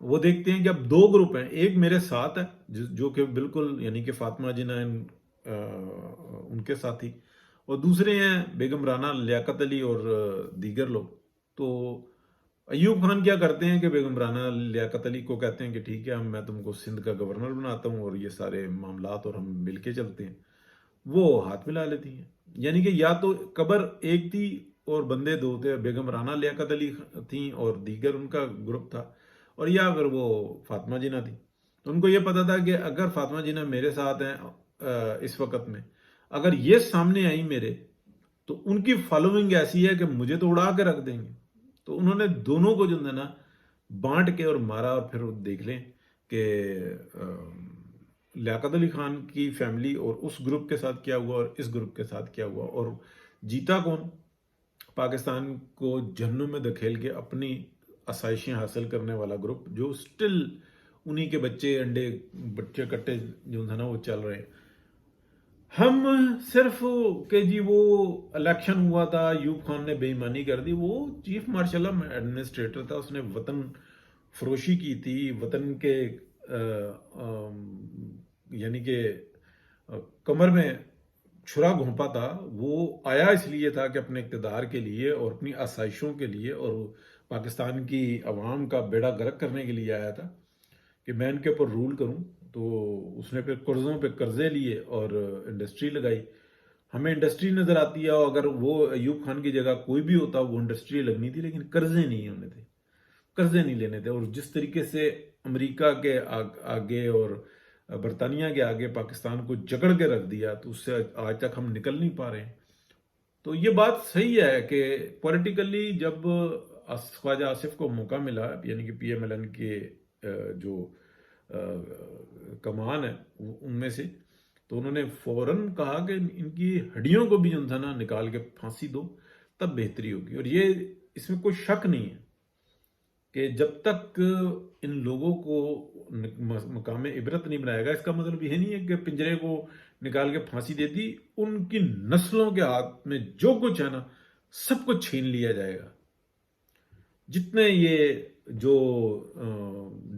وہ دیکھتے ہیں کہ اب دو گروپ ہیں، ایک میرے ساتھ ہے جو کہ بالکل یعنی کہ فاطمہ جناح ان کے ساتھی، اور دوسرے ہیں بیگم رانا لیاقت علی اور دیگر لوگ۔ تو ایوب خان کیا کرتے ہیں کہ بیگم رانا لیاقت علی کو کہتے ہیں کہ ٹھیک ہے، میں تم کو سندھ کا گورنر بناتا ہوں اور یہ سارے معاملات اور ہم مل کے چلتے ہیں۔ وہ ہاتھ ملا لیتی ہیں، یعنی کہ یا تو قبر ایک تھی اور بندے دو تھے، بیگم رانا لیاقت علی تھیں اور دیگر ان کا گروپ تھا، اور یا اگر وہ فاطمہ جناح تھی۔ تو ان کو یہ پتا تھا کہ اگر فاطمہ جناح میرے ساتھ ہیں اس وقت میں، اگر یہ سامنے آئی میرے، تو ان کی فالوئنگ ایسی ہے کہ مجھے تو اڑا کے رکھ دیں گے۔ تو انہوں نے دونوں کو جو ہے نا بانٹ کے اور مارا، اور پھر دیکھ لیں کہ لیاقت علی خان کی فیملی اور اس گروپ کے ساتھ کیا ہوا اور اس گروپ کے ساتھ کیا ہوا، اور جیتا کون؟ پاکستان کو جہنم میں دھکیل کے اپنی آسائشیں حاصل کرنے والا گروپ، جو سٹل انہی کے بچے انڈے بچے کٹے جو ہے نا وہ چل رہے ہیں۔ ہم صرف کہ جی وہ الیکشن ہوا تھا، ایوب خان نے بے ایمانی کر دی، وہ چیف مارشل ایڈمنسٹریٹر تھا، اس نے وطن فروشی کی تھی، وطن کے یعنی کہ کمر میں چھرا گھونپا تھا۔ وہ آیا اس لیے تھا کہ اپنے اقتدار کے لیے اور اپنی آسائشوں کے لیے اور پاکستان کی عوام کا بیڑا غرق کرنے کے لیے آیا تھا کہ میں ان کے اوپر رول کروں۔ تو اس نے پھر قرضوں پہ قرضے لیے اور انڈسٹری لگائی۔ ہمیں انڈسٹری نظر آتی ہے، اور اگر وہ ایوب خان کی جگہ کوئی بھی ہوتا وہ انڈسٹری لگنی تھی، لیکن قرضے نہیں ہونے تھے، قرضے نہیں لینے تھے۔ اور جس طریقے سے امریکہ کے آگے اور برطانیہ کے آگے پاکستان کو جکڑ کے رکھ دیا، تو اس سے آج تک ہم نکل نہیں پا رہے ہیں۔ تو یہ بات صحیح ہے کہ پولیٹیکلی جب خواجہ آصف کو موقع ملا، یعنی کہ پی ایم ایل این کے جو کمان ہے ان میں سے، تو انہوں نے فوراً کہا کہ ان کی ہڈیوں کو بھی جو تھا نا نکال کے پھانسی دو، تب بہتری ہوگی۔ اور یہ اس میں کوئی شک نہیں ہے کہ جب تک ان لوگوں کو مقام عبرت نہیں بنائے گا، اس کا مطلب یہ نہیں ہے کہ پنجرے کو نکال کے پھانسی دے دی، ان کی نسلوں کے ہاتھ میں جو کچھ ہے نا سب کچھ چھین لیا جائے گا۔ جتنے یہ جو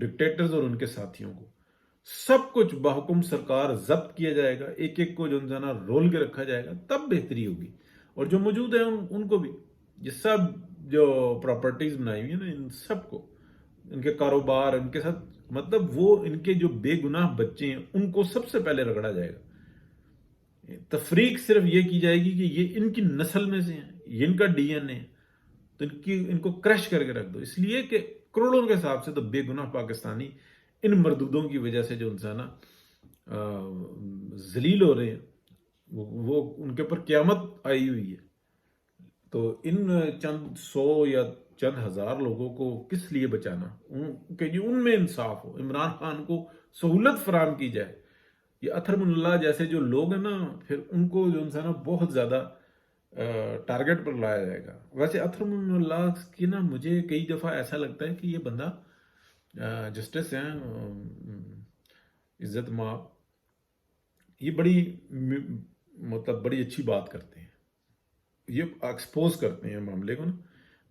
ڈکٹیٹرز اور ان کے ساتھیوں کو سب کچھ بحکم سرکار ضبط کیا جائے گا، ایک ایک کو جو ہے نا رول کے رکھا جائے گا، تب بہتری ہوگی۔ اور جو موجود ہیں ان کو بھی، یہ سب جو پراپرٹیز بنائی ہوئی ہیں نا، ان سب کو، ان کے کاروبار، ان کے ساتھ مطلب وہ ان کے جو بے گناہ بچے ہیں ان کو سب سے پہلے رگڑا جائے گا۔ تفریق صرف یہ کی جائے گی کہ یہ ان کی نسل میں سے ہیں، یہ ان کا ڈی این اے ہے، تو ان کو کرش کر کے رکھ دو، اس لیے کہ کروڑوں کے حساب سے تو بے گناہ پاکستانی ان مردودوں کی وجہ سے جو انسان ذلیل ہو رہے ہیں، وہ ان کے اوپر قیامت آئی ہوئی ہے۔ تو ان چند سو یا چند ہزار لوگوں کو کس لیے بچانا کہ جی ان میں انصاف ہو، عمران خان کو سہولت فراہم کی جائے۔ یہ اطہر من اللہ جیسے جو لوگ ہیں نا، پھر ان کو جو انسان بہت زیادہ ٹارگٹ پر لایا جائے گا۔ ویسے اطہر من اللہ کی نا مجھے کئی دفعہ ایسا لگتا ہے کہ یہ بندہ جسٹس ہیں، عزت مآب، یہ بڑی مطلب بڑی اچھی بات کرتے ہیں، یہ ایکسپوز کرتے ہیں معاملے کو نا۔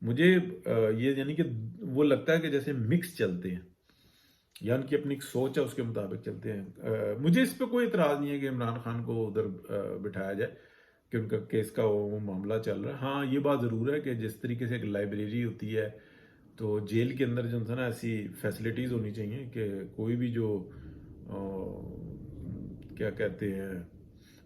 مجھے یہ یعنی کہ وہ لگتا ہے کہ جیسے مکس چلتے ہیں، یا ان کی اپنی ایک سوچ ہے اس کے مطابق چلتے ہیں۔ مجھے اس پہ کوئی اعتراض نہیں ہے کہ عمران خان کو ادھر بٹھایا جائے کہ ان کا کیس کا وہ معاملہ چل رہا ہے۔ ہاں یہ بات ضرور ہے کہ جس طریقے سے ایک لائبریری ہوتی ہے، تو جیل کے اندر جو ہے نا ایسی فیسلٹیز ہونی چاہیے کہ کوئی بھی جو کیا کہتے ہیں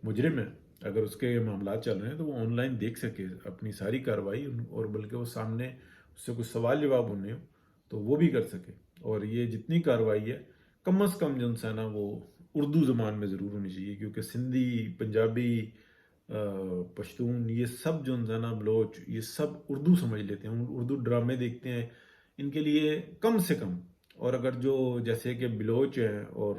مجرم ہے، اگر اس کے معاملات چل رہے ہیں تو وہ آن لائن دیکھ سکے اپنی ساری کارروائی، اور بلکہ وہ سامنے اس سے کچھ سوال جواب ہونے ہو تو وہ بھی کر سکے۔ اور یہ جتنی کارروائی ہے کم از کم جو ہے نا وہ اردو زبان میں ضرور ہونی چاہیے، کیونکہ سندھی، پنجابی، پشتون، یہ سب جو ہے نا بلوچ، یہ سب اردو سمجھ لیتے ہیں، اردو ڈرامے دیکھتے ہیں، ان کے لیے کم سے کم۔ اور اگر جو جیسے کہ بلوچ ہیں اور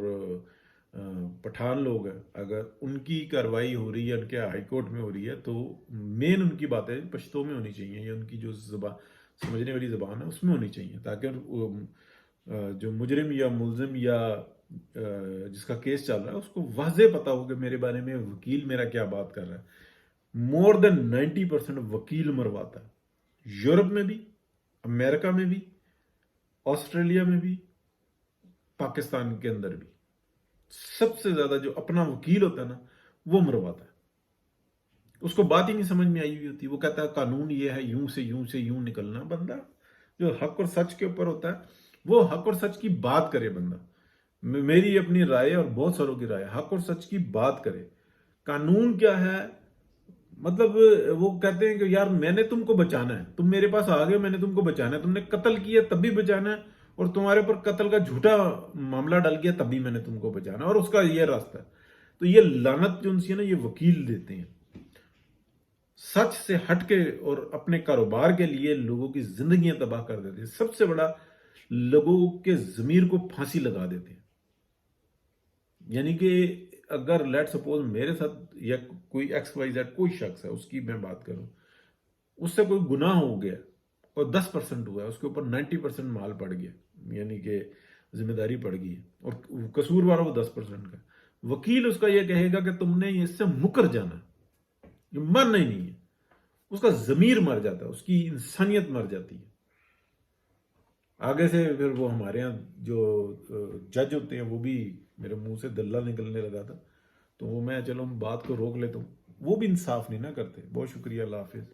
پٹھان لوگ ہیں، اگر ان کی کارروائی ہو رہی ہے، ان کے ہائی کورٹ میں ہو رہی ہے، تو مین ان کی باتیں پشتو میں ہونی چاہیے، یا ان کی جو زبان سمجھنے والی زبان ہے اس میں ہونی چاہیے، تاکہ جو مجرم یا ملزم یا جس کا کیس چل رہا ہے اس کو واضح پتا ہو کہ میرے بارے میں وکیل میرا کیا بات کر رہا ہے۔ مور دین 90% وکیل مرواتا ہے، یورپ میں بھی، امریکہ میں بھی، آسٹریلیا میں بھی، پاکستان کے اندر بھی سب سے زیادہ جو اپنا وکیل ہوتا ہے نا وہ مرواتا ہے. اس کو بات ہی نہیں سمجھ میں آئی ہوئی ہوتی. وہ کہتا ہے قانون یہ ہے یوں سے یوں نکلنا. بندہ جو حق اور سچ کے اوپر ہوتا ہے وہ حق اور سچ کی بات کرے. بندہ میری اپنی رائے اور بہت ساروں کی رائے, حق اور سچ کی بات کرے. قانون کیا ہے, مطلب وہ کہتے ہیں کہ یار میں نے تم کو بچانا ہے, تم میرے پاس آ گئے, میں نے تم کو بچانا ہے, تم نے قتل کیا تب بھی بچانا ہے, اور تمہارے اوپر قتل کا جھوٹا معاملہ ڈل گیا تب بھی میں نے تم کو بچانا ہے, اور اس کا یہ راستہ ہے. تو یہ لعنت جو سی ہے نا یہ وکیل دیتے ہیں. سچ سے ہٹ کے اور اپنے کاروبار کے لیے لوگوں کی زندگیاں تباہ کر دیتے ہیں. سب سے بڑا لوگوں کے ضمیر کو پھانسی لگا دیتے ہیں. یعنی کہ اگر لیٹ سپوز میرے ساتھ یا کوئی ایکس وائی زیڈ کوئی شخص ہے, اس کی میں بات کروں, اس سے کوئی گناہ ہو گیا اور 10% ہوا ہے, اس کے اوپر 90% مال پڑ گیا, یعنی کہ ذمہ داری پڑ گئی ہے, اور قصور والا وہ 10% کا. وکیل اس کا یہ کہے گا کہ تم نے اس سے مکر جانا, یہ مرنا ہی نہیں ہے. اس کا ضمیر مر جاتا ہے, اس کی انسانیت مر جاتی ہے. آگے سے پھر وہ ہمارے ہاں جو جج ہوتے ہیں وہ بھی میرے منہ سے دلہ نکلنے لگا تھا, تو وہ میں چلو بات کو روک لیتا ہوں. وہ بھی انصاف نہیں نہ کرتے. بہت شکریہ, اللہ حافظ.